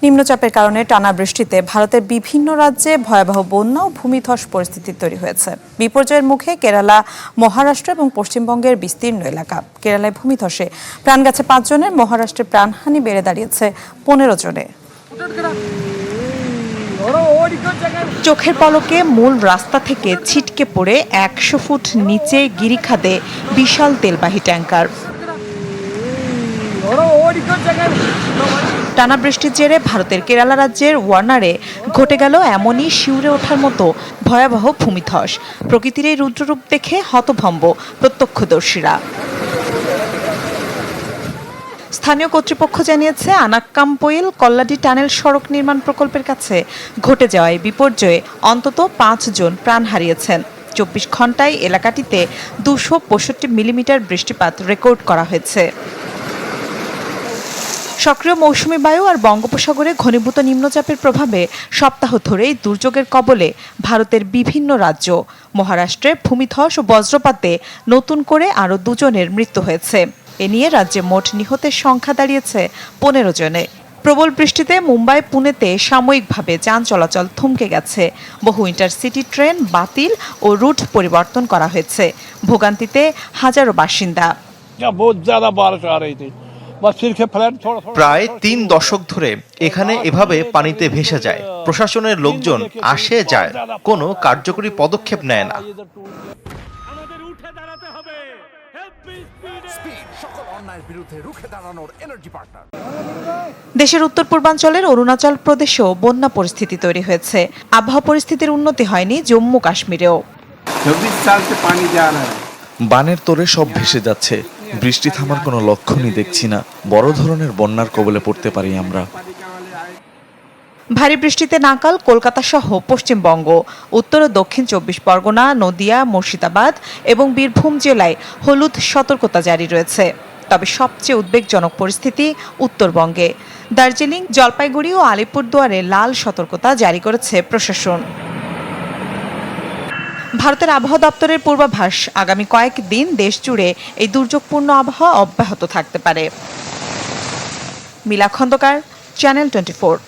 নিম্নচাপের কারণে টানা বৃষ্টিতে ভারতের বিভিন্ন রাজ্যে ভয়াবহ বন্যা ও ভূমিধস পরিস্থিতি তৈরি হয়েছে। বিপর্যয়ের মুখে কেরালা, মহারাষ্ট্র এবং পশ্চিমবঙ্গের বিস্তীর্ণ এলাকা। কেরালায় ভূমিধসে প্রাণ গেছে 5 জনের, মহারাষ্ট্রে প্রাণহানি বেড়ে দাঁড়িয়েছে 15 জনে। চোখের পলকে মূল রাস্তা থেকে ছিটকে পড়ে 100 ফুট নিচে গিরিখাদে বিশাল তেলবাহী ট্যাঙ্কার। টানা বৃষ্টির জেরে ভারতের কেরালা রাজ্যের ওয়ানারে ঘটে গেল এমনই শিউরে ওঠার মতো ভয়াবহ ভূমিধস। প্রকৃতির এই রুদ্ররূপ দেখে হতভম্ব প্রত্যক্ষদর্শীরা। স্থানীয় কর্তৃপক্ষ জানিয়েছে, আনাক্কামপোইল কল্লাডি টানেল সড়ক নির্মাণ প্রকল্পের কাছে ঘটে যাওয়া এই বিপর্যয়ে অন্তত 5 জন প্রাণ হারিয়েছেন। 24 ঘন্টায় এলাকাটিতে 265 মিলিমিটার বৃষ্টিপাত রেকর্ড করা হয়েছে। সক্রিয় মৌসুমী বায়ু আর বঙ্গোপসাগরে ঘনীভূত নিম্নচাপের প্রভাবে সপ্তাহ ধরেই দুর্যোগের কবলে ভারতের বিভিন্ন রাজ্য। মহারাষ্ট্রে ভূমিধস ও বজ্রপাতে নতুন করে আরও 2 জনের মৃত্যু হয়েছে। এ নিয়ে রাজ্যে মোট নিহতের সংখ্যা দাঁড়িয়েছে 15 জনে। প্রবল বৃষ্টিতে মুম্বাই, পুনেতে সাময়িকভাবে যান চলাচল থমকে গেছে। বহু ইন্টারসিটি ট্রেন বাতিল ও রুট পরিবর্তন করা হয়েছে। ভোগান্তিতে হাজারো বাসিন্দা। প্রায় 3 দশক ধরে এখানে এভাবে পানিতে ভেসে যায়। প্রশাসনের লোকজন আসে যায়, কোনো কার্যকরী পদক্ষেপ নেয় না। দেশের উত্তর পূর্বাঞ্চলের অরুণাচল প্রদেশেও বন্যা পরিস্থিতি তৈরি হয়েছে। আবহাওয়া পরিস্থিতির উন্নতি হয়নি জম্মু কাশ্মীরেও। বানের তোরে সব ভেসে যাচ্ছে। বৃষ্টি থামার কোনো লক্ষণই দেখছি না। বড় ধরনের বন্যার কবলে পড়তে পারি আমরা। ভারী বৃষ্টিতে নাকাল কলকাতা সহ পশ্চিমবঙ্গ। উত্তর ও দক্ষিণ 24 পরগনা, নদিয়া, মুর্শিদাবাদ এবং বীরভূম জেলায় হলুদ সতর্কতা জারি রয়েছে। তবে সবচেয়ে উদ্বেগজনক পরিস্থিতি উত্তরবঙ্গে। দার্জিলিং, জলপাইগুড়ি ও আলিপুরদুয়ারে লাল সতর্কতা জারি করেছে প্রশাসন। ভারতের আবহাওয়া দপ্তরের পূর্বাভাস, আগামী কয়েকদিন দেশ জুড়ে এই দুর্যোগপূর্ণ আবহাওয়া অব্যাহত থাকতে পারে। মিলা খন্দকার, চ্যানেল 24।